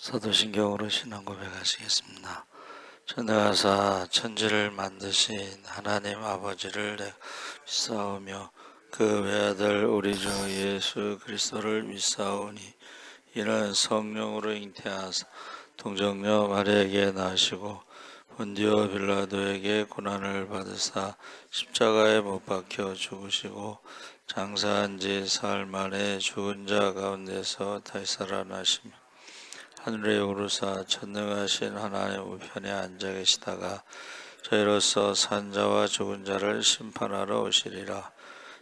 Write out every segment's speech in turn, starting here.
사도신경으로 신앙 고백하시겠습니다. 전능하사 천지를 만드신 하나님 아버지를 믿사오며 그 외아들 우리 주 예수 그리스도를 믿사오니 이는 성령으로 잉태하사 동정녀 마리아에게 나시고 본디오 빌라도에게 고난을 받으사 십자가에 못 박혀 죽으시고 장사한 지 사흘 만에 죽은 자 가운데서 다시 살아나시며 하늘에 오르사 전능하신 하나님 우편에 앉아 계시다가 저희로서 산자와 죽은 자를 심판하러 오시리라.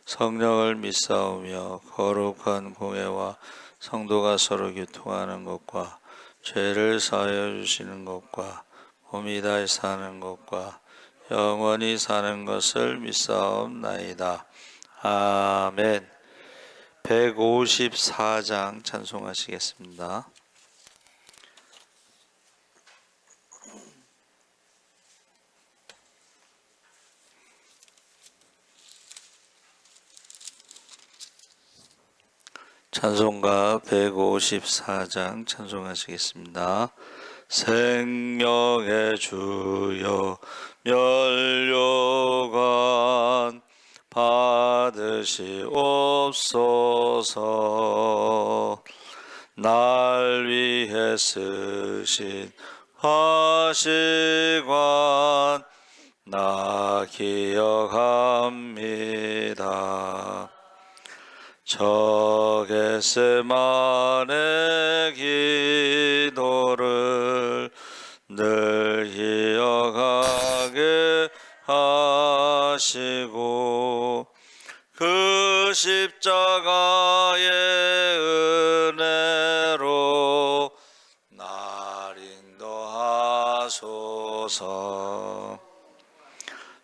성령을 믿사오며 거룩한 공회와 성도가 서로 교통하는 것과 죄를 사하여 주시는 것과 몸이 다시 사는 것과 영원히 사는 것을 믿사옵나이다. 아멘. 154장 찬송하시겠습니다. 찬송가 154장 찬송하시겠습니다. 생명의 주여 면류관 받으시옵소서. 날 위해 쓰신 화시관 나 기억합니다. 저 겟세마네 기도를 늘 기억하게 하시고 그 십자가의 은혜로 날 인도하소서.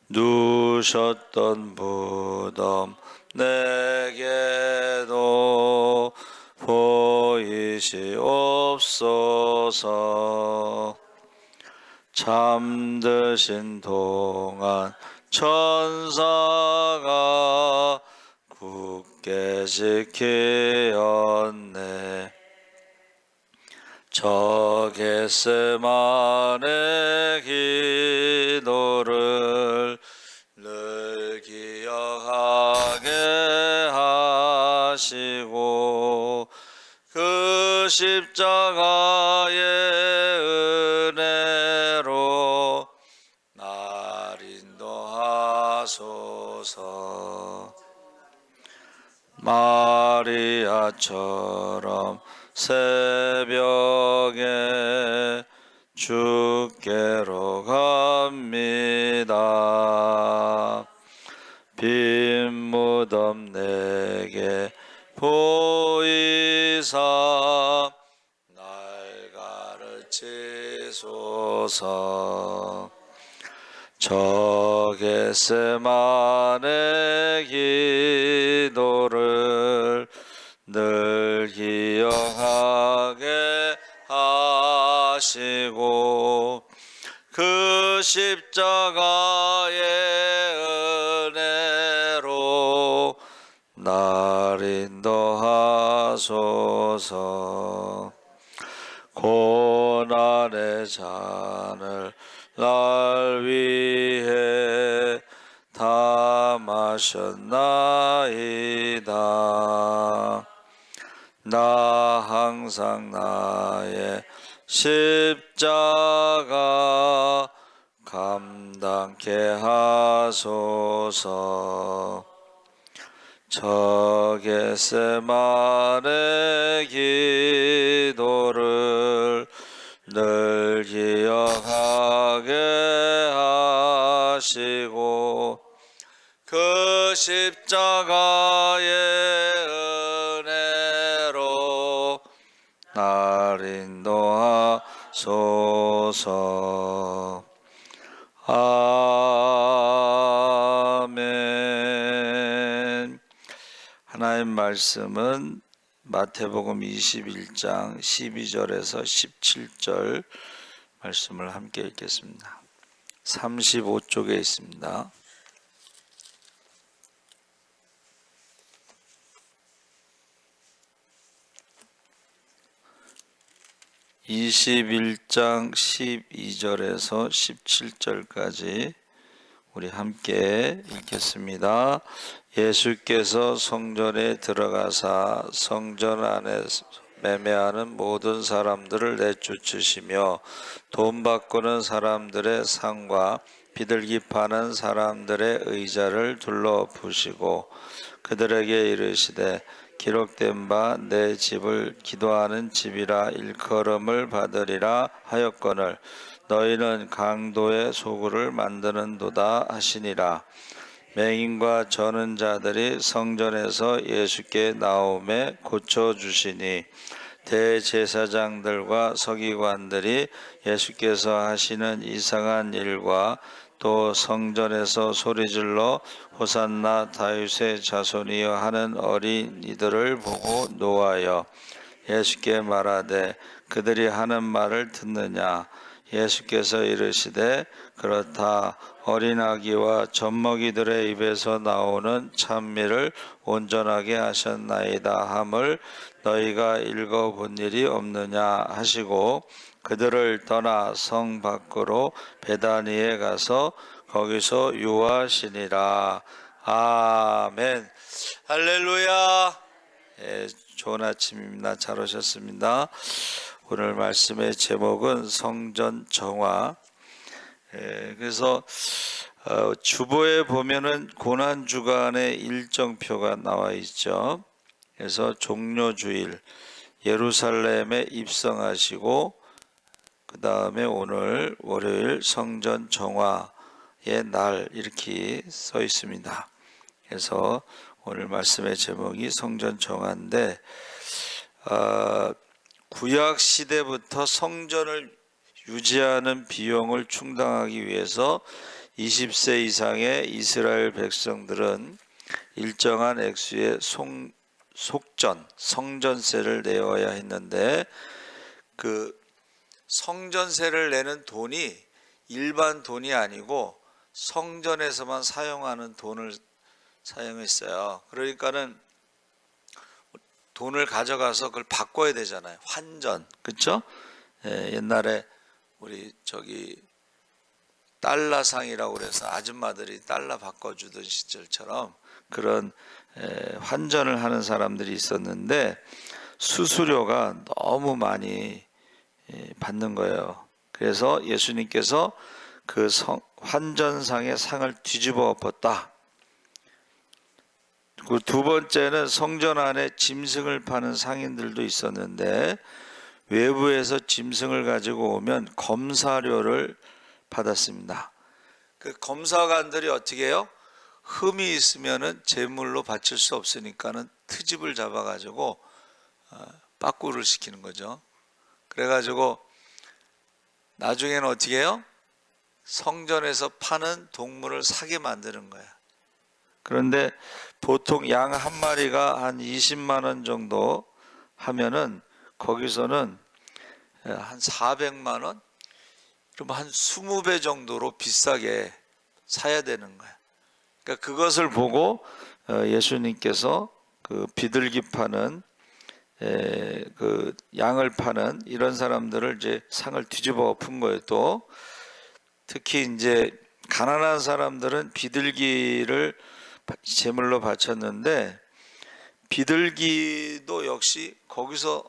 누셨던 부담 내게도 보이시옵소서. 잠드신 동안 천사가 굳게 지키었네. 저 겟세마네 기도를 늘 기억하게 하시고 그 십자가의 은혜로 날 인도하소서. 마리아처럼 새벽에 주께로 갑니다. 빈 무덤 내게 보이사 날 가르치소서. 저 겟세마네 기도를 늘 기억하게 하시고 그 십자가의 은혜로 날 인도하소서. 고난의 잔을 날 위해 다 마셨나이다. 나 항상 나의 십자가 감당케 하소서. 저 겟세마네 기도를 늘 기억하게 하시고 그 십자가의 은혜로 날 인도하소서. 아멘. 하나님 말씀은 마태복음 21장 12절에서 17절 말씀을 함께 읽겠습니다. 35쪽에 있습니다. 21장 12절에서 17절까지 우리 함께 읽겠습니다. 예수께서 성전에 들어가사 성전 안에 매매하는 모든 사람들을 내쫓으시며 돈 바꾸는 사람들의 상과 비둘기 파는 사람들의 의자를 둘러부시고 그들에게 이르시되 기록된 바 내 집을 기도하는 집이라 일컬음을 받으리라 하였거늘 너희는 강도의 소굴을 만드는도다 하시니라. 맹인과 저는 자들이 성전에서 예수께 나오매 고쳐주시니 대제사장들과 서기관들이 예수께서 하시는 이상한 일과 또 성전에서 소리질러 호산나 다윗의 자손이여 하는 어린이들을 보고 노하여 예수께 말하되 그들이 하는 말을 듣느냐. 예수께서 이르시되 그렇다. 어린 아기와 젖먹이들의 입에서 나오는 찬미를 온전하게 하셨나이다 함을 너희가 읽어본 일이 없느냐 하시고 그들을 떠나 성 밖으로 베다니에 가서 거기서 유하시니라. 아멘. 할렐루야. 좋은 아침입니다. 잘 오셨습니다. 오늘 말씀의 제목은 성전 정화. 그래서 주보에 보면은 고난 주간의 일정표가 나와 있죠. 그래서 종료주일 예루살렘에 입성하시고 그 다음에 오늘 월요일 성전 정화의 날 이렇게 써 있습니다. 그래서 오늘 말씀의 제목이 성전 정화인데 구약 시대부터 성전을 유지하는 비용을 충당하기 위해서 20세 이상의 이스라엘 백성들은 일정한 액수의 성전세를 내어야 했는데 그 성전세를 내는 돈이 일반 돈이 아니고 성전에서만 사용하는 돈을 사용했어요. 그러니까는 돈을 가져가서 그걸 바꿔야 되잖아요. 환전, 그렇죠? 옛날에 우리 달러상이라고 그래서 아줌마들이 달러 바꿔주던 시절처럼 그런 환전을 하는 사람들이 있었는데 수수료가 너무 많이 받는 거예요. 그래서 예수님께서 그 환전상의 상을 뒤집어 엎었다. 그 두 번째는 성전 안에 짐승을 파는 상인들도 있었는데 외부에서 짐승을 가지고 오면 검사료를 받았습니다. 그 검사관들이 어떻게 해요? 흠이 있으면은 제물로 바칠 수 없으니까는 트집을 잡아가지고 빠꾸를 시키는 거죠. 그래가지고 나중에는 어떻게 해요? 성전에서 파는 동물을 사게 만드는 거야. 그런데 보통 양 한 마리가 한 20만 원 정도 하면은 거기서는 한 400만 원? 그럼 한 20배 정도로 비싸게 사야 되는 거야. 그러니까 그것을 보고 예수님께서 그 비둘기 파는 그 양을 파는 이런 사람들을 이제 상을 뒤집어 엎은 거예요. 또 특히 이제 가난한 사람들은 비둘기를 제물로 바쳤는데 비둘기도 역시 거기서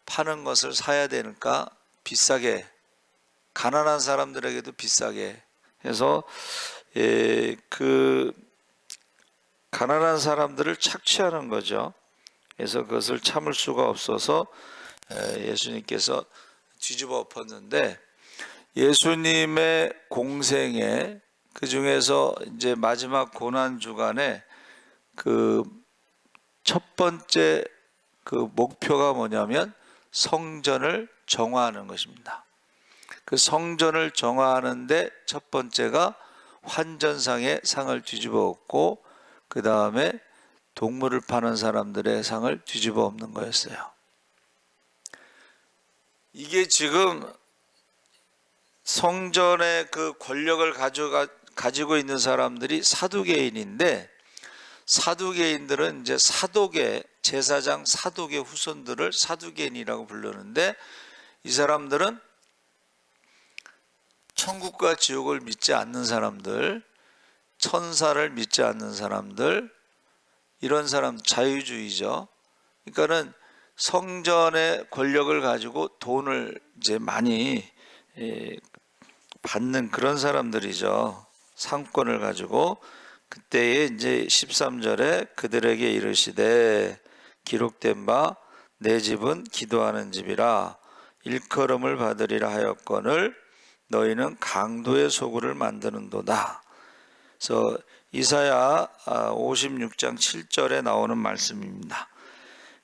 파는 것을 사야 되니까 비싸게, 가난한 사람들에게도 비싸게 해서 그 가난한 사람들을 착취하는 거죠. 그래서 그것을 참을 수가 없어서 예수님께서 뒤집어 엎었는데 예수님의 공생에 그 중에서 이제 마지막 고난 주간에 그 첫 번째 그 목표가 뭐냐면 성전을 정화하는 것입니다. 그 성전을 정화하는데 첫 번째가 환전상의 상을 뒤집어 엎고 그 다음에 동물을 파는 사람들의 상을 뒤집어 엎는 거였어요. 이게 지금 성전의 그 권력을 가지고 있는 사람들이 사두개인인데 사두개인들은 이제 사독의 제사장 사독의 후손들을 사두개인이라고 부르는데 이 사람들은 천국과 지옥을 믿지 않는 사람들, 천사를 믿지 않는 사람들, 이런 사람 자유주의죠. 그러니까는 성전의 권력을 가지고 돈을 이제 많이 받는 그런 사람들이죠. 상권을 가지고. 그때에 이제 13절에 그들에게 이르시되 기록된 바 내 집은 기도하는 집이라 일컬음을 받으리라 하였거늘 너희는 강도의 소굴을 만드는도다. 그래서 이사야 56장 7절에 나오는 말씀입니다.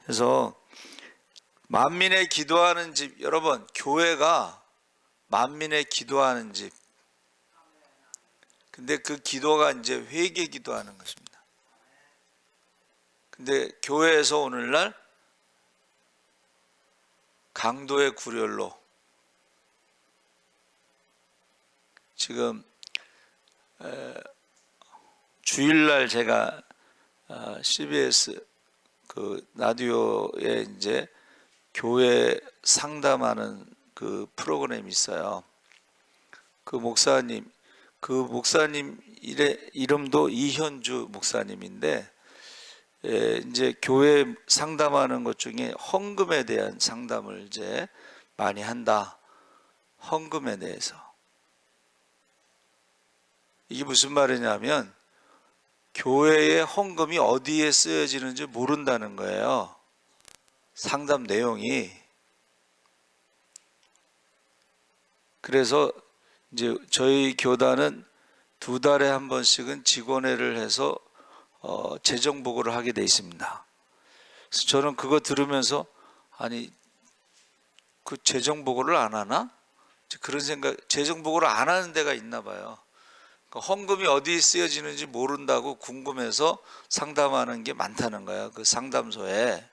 그래서 만민의 기도하는 집, 여러분 교회가 만민의 기도하는 집. 근데 그 기도가 이제 회개 기도하는 것입니다. 근데 교회에서 오늘날 강도의 구렬로 지금 주일날 제가 CBS 그 라디오에 이제 교회 상담하는 그 프로그램이 있어요. 그 목사님 이름도 이현주 목사님인데 이제 교회 상담하는 것 중에 헌금에 대한 상담을 이제 많이 한다. 헌금에 대해서. 이게 무슨 말이냐면 교회의 헌금이 어디에 쓰여지는지 모른다는 거예요. 상담 내용이. 그래서 이제 저희 교단은 2달에 한 번씩은 직원회를 해서 재정 보고를 하게 돼 있습니다. 그래서 저는 그거 들으면서 아니 그 재정 보고를 안 하나? 그런 생각. 재정 보고를 안 하는 데가 있나 봐요. 그러니까 헌금이 어디에 쓰여지는지 모른다고 궁금해서 상담하는 게 많다는 거예요. 그 상담소에.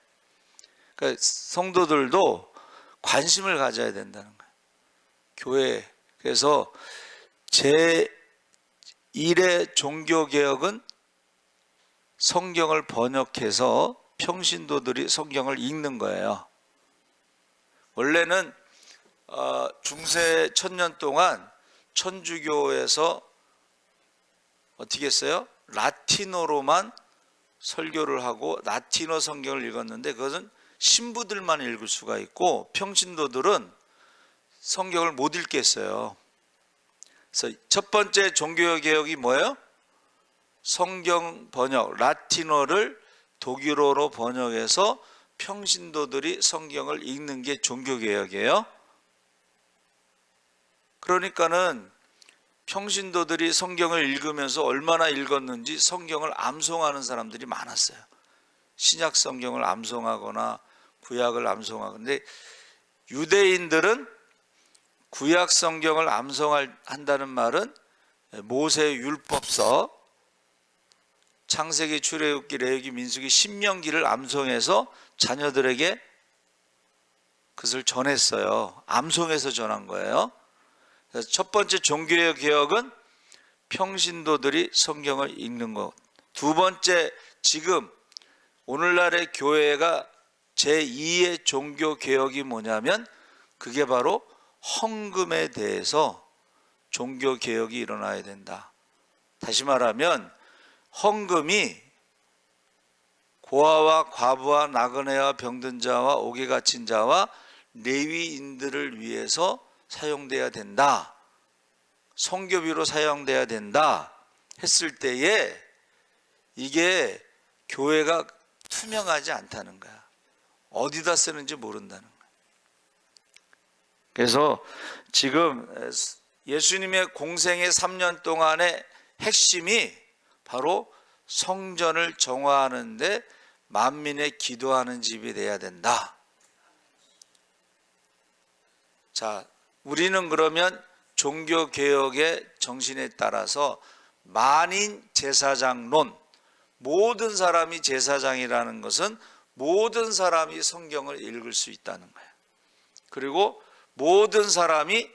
그러니까 성도들도 관심을 가져야 된다는 거예요. 교회. 그래서 제1의 종교개혁은 성경을 번역해서 평신도들이 성경을 읽는 거예요. 원래는 중세 1000년 동안 천주교에서 어떻게 했어요? 라틴어로만 설교를 하고 라틴어 성경을 읽었는데 그것은 신부들만 읽을 수가 있고 평신도들은 성경을 못 읽겠어요. 그래서 첫 번째 종교개혁이 뭐예요? 성경 번역, 라틴어를 독일어로 번역해서 평신도들이 성경을 읽는 게 종교개혁이에요. 그러니까는 평신도들이 성경을 읽으면서 얼마나 읽었는지 성경을 암송하는 사람들이 많았어요. 신약 성경을 암송하거나 구약을 암송하거나. 근데 유대인들은 구약 성경을 암송한다는 말은 모세 율법서, 창세기, 출애굽기, 레위기, 민수기, 신명기를 암송해서 자녀들에게 그것을 전했어요. 암송해서 전한 거예요. 그래서 첫 번째 종교의 개혁은 평신도들이 성경을 읽는 것. 두 번째, 지금 오늘날의 교회가 제2의 종교 개혁이 뭐냐면 그게 바로 헌금에 대해서 종교 개혁이 일어나야 된다. 다시 말하면 헌금이 고아와 과부와 나그네와 병든 자와 옥에 갇힌 자와 레위인들을 위해서 사용돼야 된다. 성교비로 사용돼야 된다 했을 때에 이게 교회가 투명하지 않다는 거야. 어디다 쓰는지 모른다는 거야. 그래서 지금 예수님의 공생의 3년 동안의 핵심이 바로 성전을 정화하는데 만민의 기도하는 집이 돼야 된다. 자, 우리는 그러면 종교개혁의 정신에 따라서 만인 제사장론, 모든 사람이 제사장이라는 것은 모든 사람이 성경을 읽을 수 있다는 거예요. 그리고 모든 사람이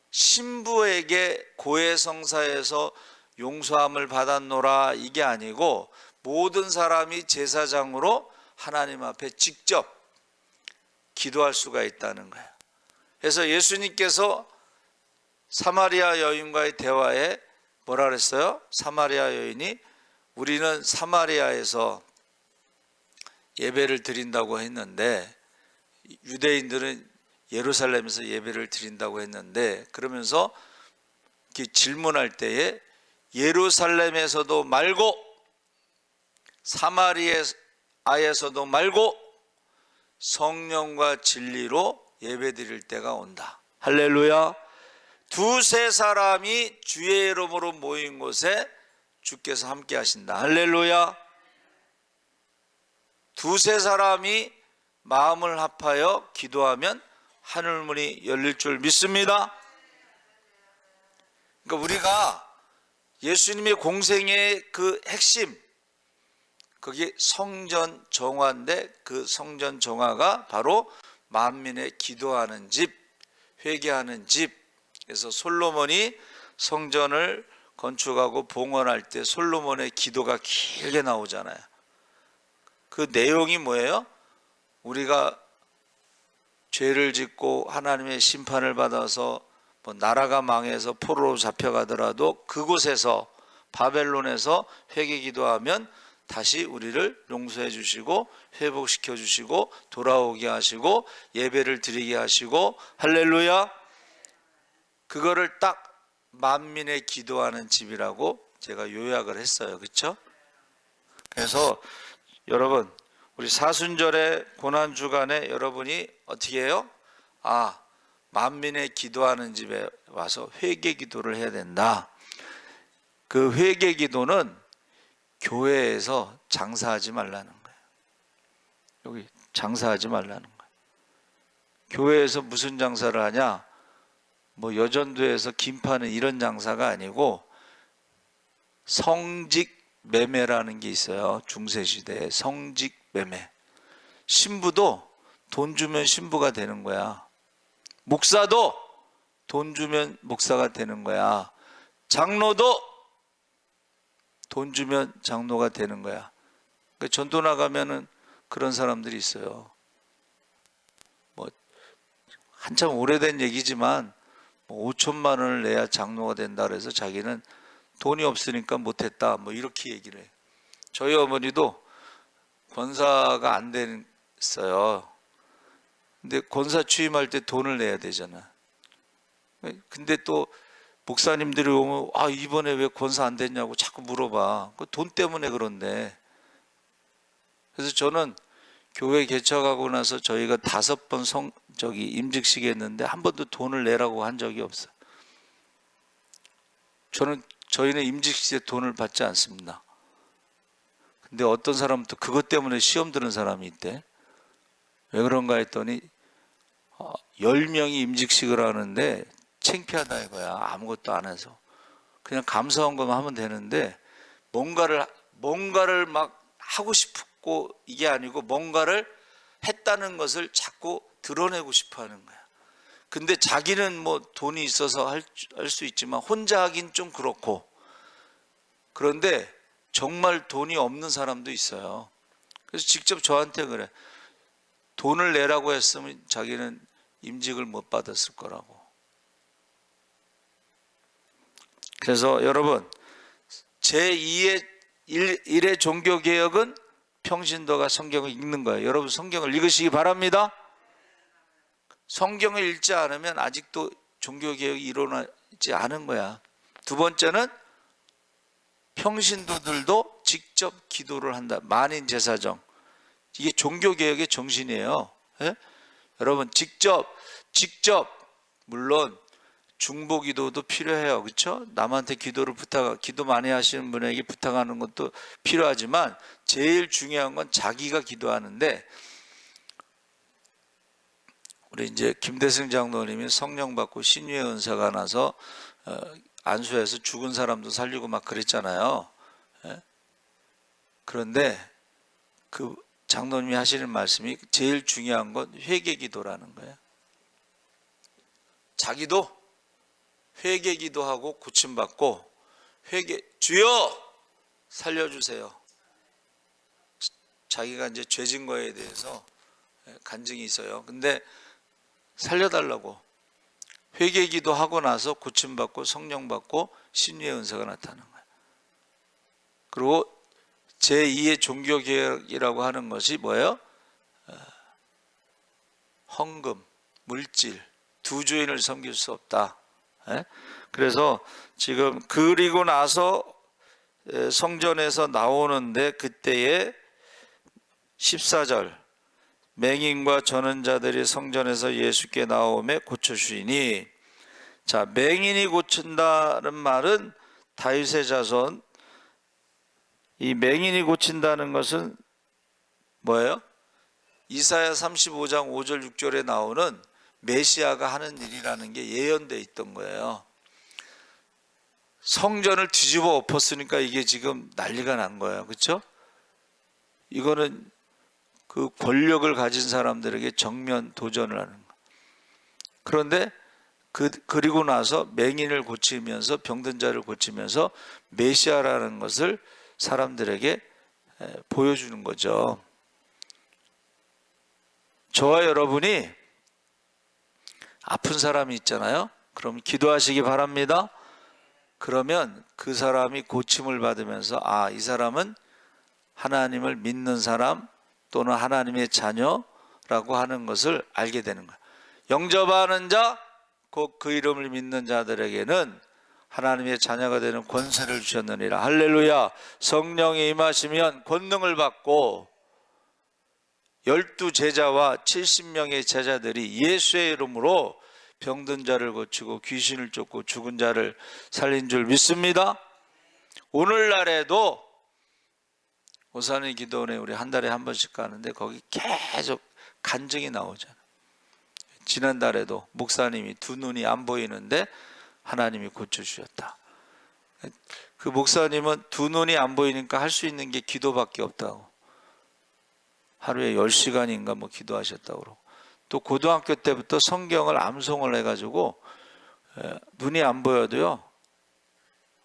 신부에게 고해성사에서 용서함을 받았노라 이게 아니고 모든 사람이 제사장으로 하나님 앞에 직접 기도할 수가 있다는 거예요. 그래서 예수님께서 사마리아 여인과의 대화에 뭐라 그랬어요? 사마리아 여인이 우리는 사마리아에서 예배를 드린다고 했는데 유대인들은 예루살렘에서 예배를 드린다고 했는데, 그러면서 질문할 때에 예루살렘에서도 말고 사마리아에서도 말고 성령과 진리로 예배 드릴 때가 온다. 할렐루야. 두세 사람이 주의 이름으로 모인 곳에 주께서 함께 하신다. 할렐루야. 두세 사람이 마음을 합하여 기도하면 하늘문이 열릴 줄 믿습니다. 그러니까 우리가 예수님의 공생의 그 핵심, 그게 성전 정화인데 그 성전 정화가 바로 만민의 기도하는 집, 회개하는 집. 그래서 솔로몬이 성전을 건축하고 봉헌할 때 솔로몬의 기도가 길게 나오잖아요. 그 내용이 뭐예요? 우리가 죄를 짓고 하나님의 심판을 받아서 나라가 망해서 포로로 잡혀가더라도 그곳에서 바벨론에서 회개 기도하면 다시 우리를 용서해 주시고 회복시켜 주시고 돌아오게 하시고 예배를 드리게 하시고, 할렐루야. 그거를 딱 만민의 기도하는 집이라고 제가 요약을 했어요. 그렇죠? 그래서 여러분, 우리 사순절의 고난주간에 여러분이 어떻게 해요? 만민의 기도하는 집에 와서 회개 기도를 해야 된다. 그 회개 기도는 교회에서 장사하지 말라는 거예요. 여기 장사하지 말라는 거예요. 교회에서 무슨 장사를 하냐? 여전도에서 김 파는 이런 장사가 아니고 성직 매매라는 게 있어요. 중세시대에 성직 매매. 신부도 돈 주면 신부가 되는 거야. 목사도 돈 주면 목사가 되는 거야. 장로도 돈 주면 장로가 되는 거야. 그러니까 전도 나가면은 그런 사람들이 있어요. 한참 오래된 얘기지만 5천만 원을 내야 장로가 된다 그래서 자기는 돈이 없으니까 못했다 이렇게 얘기를 해요. 저희 어머니도 권사가 안 됐어요. 근데 권사 취임할 때 돈을 내야 되잖아. 근데 또 목사님들이 오면 이번에 왜 권사 안 됐냐고 자꾸 물어봐. 돈 때문에 그런데. 그래서 저는 교회 개척하고 나서 저희가 5번 임직식 했는데 한 번도 돈을 내라고 한 적이 없어요. 저희는 임직식에 돈을 받지 않습니다. 근데 어떤 사람은 또 그것 때문에 시험 드는 사람이 있대. 왜 그런가 했더니 10명이 임직식을 하는데 창피하다 이거야. 아무것도 안 해서. 그냥 감사한 것만 하면 되는데 뭔가를 막 하고 싶고 이게 아니고 뭔가를 했다는 것을 자꾸 드러내고 싶어 하는 거야. 근데 자기는 돈이 있어서 할 수 있지만 혼자 하긴 좀 그렇고, 그런데 정말 돈이 없는 사람도 있어요. 그래서 직접 저한테 그래. 돈을 내라고 했으면 자기는 임직을 못 받았을 거라고. 그래서 여러분, 제2의 1의 종교개혁은 평신도가 성경을 읽는 거예요. 여러분 성경을 읽으시기 바랍니다. 성경을 읽지 않으면 아직도 종교개혁이 일어나지 않은 거야. 두 번째는 평신도들도 직접 기도를 한다. 만인제사정. 이게 종교개혁의 정신이에요. 예? 여러분 직접 물론 중보기도도 필요해요. 그렇죠? 남한테 기도 많이 하시는 분에게 부탁하는 것도 필요하지만 제일 중요한 건 자기가 기도하는데, 우리 이제 김대승 장로님이 성령 받고 신유의 은사가 나서 안수해서 죽은 사람도 살리고 막 그랬잖아요. 예? 그런데 그 장로님이 하시는 말씀이 제일 중요한 건 회개 기도라는 거예요. 자기도 회개 기도하고 고침받고 주여 살려주세요. 자기가 이제 죄진 거에 대해서 간증이 있어요. 근데 살려달라고 회개기도 하고 나서 고침받고 성령 받고 신유의 은사가 나타나는 거예요. 그리고 제2의 종교개혁이라고 하는 것이 뭐예요? 헌금, 물질, 두 주인을 섬길 수 없다. 그래서 지금 그리고 나서 성전에서 나오는데 그때에 14절 맹인과 저는 자들이 성전에서 예수께 나오매 고쳐주시니, 자, 맹인이 고친다는 말은 다윗의 자손, 이 맹인이 고친다는 것은 뭐예요? 이사야 35장 5절 6절에 나오는 메시아가 하는 일이라는 게 예언되어 있던 거예요. 성전을 뒤집어 엎었으니까 이게 지금 난리가 난 거예요. 그렇죠? 이거는 그 권력을 가진 사람들에게 정면 도전을 하는 거예요. 그런데 그리고 나서 맹인을 고치면서 병든 자를 고치면서 메시아라는 것을 사람들에게 보여주는 거죠. 저와 여러분이 아픈 사람이 있잖아요. 그럼 기도하시기 바랍니다. 그러면 그 사람이 고침을 받으면서 이 사람은 하나님을 믿는 사람 또는 하나님의 자녀라고 하는 것을 알게 되는 거예요. 영접하는 자, 곧 그 이름을 믿는 자들에게는 하나님의 자녀가 되는 권세를 주셨느니라. 할렐루야. 성령이 임하시면 권능을 받고 12제자와 70명의 제자들이 예수의 이름으로 병든 자를 고치고 귀신을 쫓고 죽은 자를 살린 줄 믿습니다. 오늘날에도 오산의 기도원에 우리 한 달에 한 번씩 가는데 거기 계속 간증이 나오잖아요. 지난달에도 목사님이 두 눈이 안 보이는데 하나님이 고쳐주셨다. 그 목사님은 두 눈이 안 보이니까 할 수 있는 게 기도밖에 없다고. 하루에 10시간인가 뭐 기도하셨다고 그러고, 또 고등학교 때부터 성경을 암송을 해가지고 눈이 안 보여도요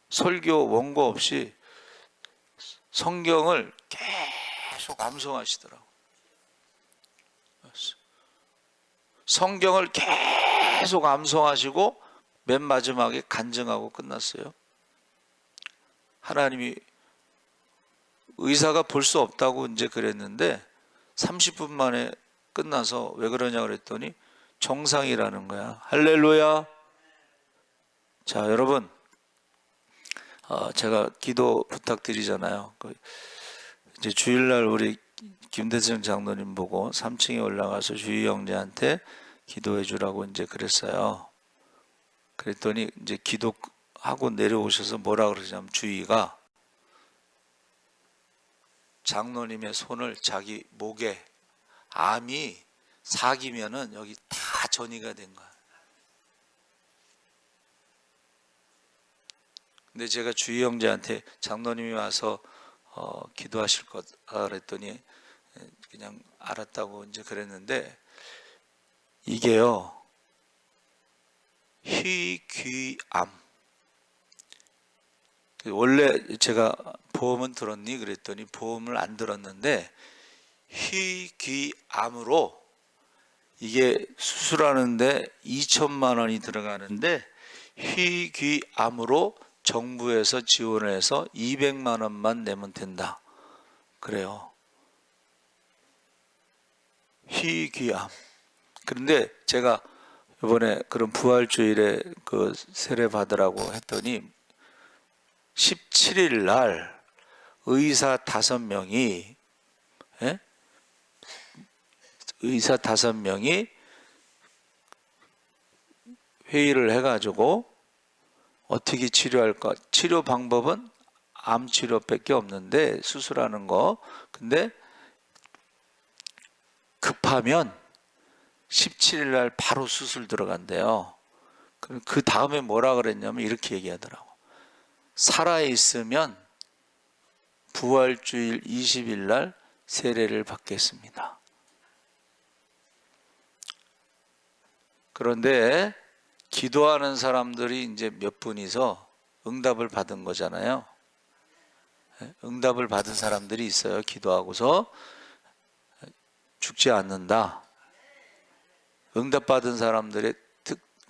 설교 원고 없이 성경을 계속 암송하시더라고. 성경을 계속 암송하시고 맨 마지막에 간증하고 끝났어요. 하나님이 의사가 볼 수 없다고 이제 그랬는데 30분 만에 끝나서 왜 그러냐 그랬더니 정상이라는 거야. 할렐루야. 자, 여러분, 제가 기도 부탁드리잖아요. 이제 주일날 우리 김대성 장로님 보고 3층에 올라가서 주희 형제한테 기도해 주라고 이제 그랬어요. 그랬더니 이제 기도하고 내려오셔서 뭐라 그러냐면 주희가 장로님의 손을 자기 목에, 암이 사기면은 여기 다 전이가 된 거야. 근데 제가 주희 형제한테 장로님이 와서 기도하실 것 그랬더니 그냥 알았다고 이제 그랬는데, 이게요 희귀암. 원래 제가 보험은 들었니 그랬더니 보험을 안 들었는데 희귀암으로 이게 수술하는데 2천만 원이 들어가는데 희귀암으로 정부에서 지원해서 200만 원만 내면 된다 그래요. 희귀암. 그런데 제가 이번에 그런 부활주일에 그 세례 받으라고 했더니 17일 날 의사 5명이 의사 5명이 회의를 해가지고 어떻게 치료할까? 치료 방법은 암 치료밖에 없는데 수술하는 거. 근데 급하면 17일 날 바로 수술 들어간대요. 그럼 그 다음에 뭐라 그랬냐면 이렇게 얘기하더라고. 살아있으면 부활주일 20일 날 세례를 받겠습니다. 그런데 기도하는 사람들이 이제 몇 분이서 응답을 받은 거잖아요. 응답을 받은 사람들이 있어요. 기도하고서 죽지 않는다. 응답받은 사람들의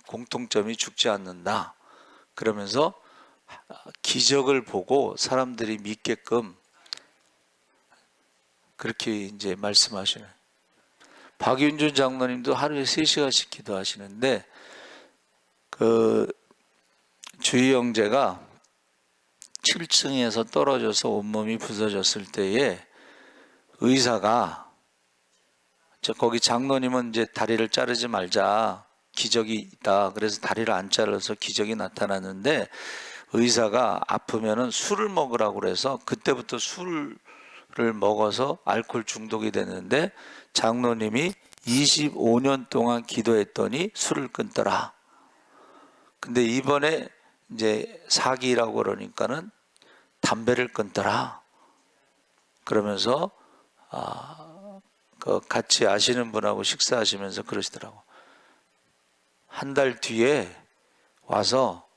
공통점이 죽지 않는다. 그러면서 기적을 보고 사람들이 믿게끔 그렇게 이제 말씀하시는. 박윤준 장로님도 하루에 3시간씩 기도하시는데 그 주희 형제가 7층에서 떨어져서 온몸이 부서졌을 때에 의사가 거기 장로님은 이제 다리를 자르지 말자, 기적이 있다, 그래서 다리를 안 잘라서 기적이 나타났는데 의사가 아프면은 술을 먹으라고 그래서 그때부터 술을 먹어서 알코올 중독이 됐는데 장로님이 25년 동안 기도했더니 술을 끊더라. 근데 이번에 이제 사기라고 그러니까는 담배를 끊더라. 그러면서 그 같이 아시는 분하고 식사하시면서 그러시더라고. 한 달 뒤에 와서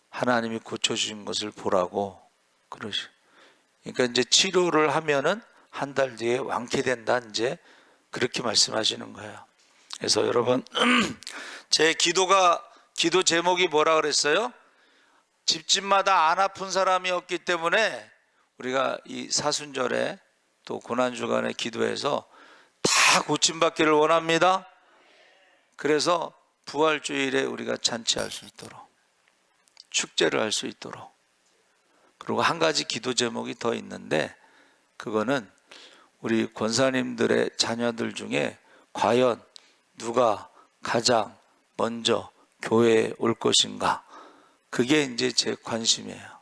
하나님이 고쳐주신 것을 보라고 그러시. 그러니까 이제 치료를 하면은 한 달 뒤에 완쾌된다, 이제 그렇게 말씀하시는 거예요. 그래서 여러분 제 기도 제목이 뭐라 그랬어요? 집집마다 안 아픈 사람이 없기 때문에 우리가 이 사순절에 또 고난주간에 기도해서 다 고침받기를 원합니다. 그래서 부활주일에 우리가 잔치할 수 있도록, 축제를 할 수 있도록. 그리고 한 가지 기도 제목이 더 있는데 그거는 우리 권사님들의 자녀들 중에 과연 누가 가장 먼저 교회에 올 것인가, 그게 이제 제 관심이에요.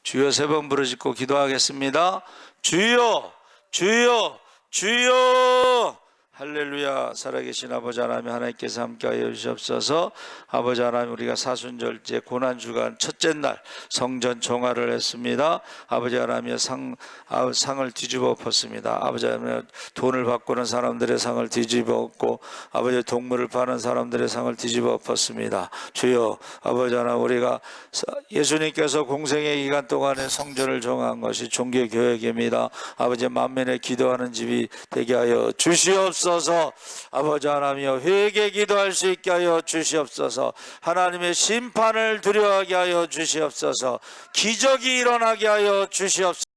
주여 3번 부르짖고 기도하겠습니다. 주여, 주여, 주여. 할렐루야. 살아계신 아버지 하나님, 하나님께서 함께하여 주시옵소서. 아버지 하나님, 우리가 사순절제 고난주간 첫째 날 성전 정화를 했습니다. 아버지 하나님, 상을 뒤집어 엎었습니다. 아버지 하나님, 돈을 바꾸는 사람들의 상을 뒤집어 엎고 아버지 동물을 파는 사람들의 상을 뒤집어 엎었습니다. 주여, 아버지 하나님, 우리가 예수님께서 공생의 기간 동안에 성전을 정한 것이 종교교역입니다. 아버지, 만민의 기도하는 집이 되게 하여 주시옵소서. 아버지 하나님이여, 회개 기도할 수 있게 하여 주시옵소서. 하나님의 심판을 두려워하게 하여 주시옵소서. 기적이 일어나게 하여 주시옵소서.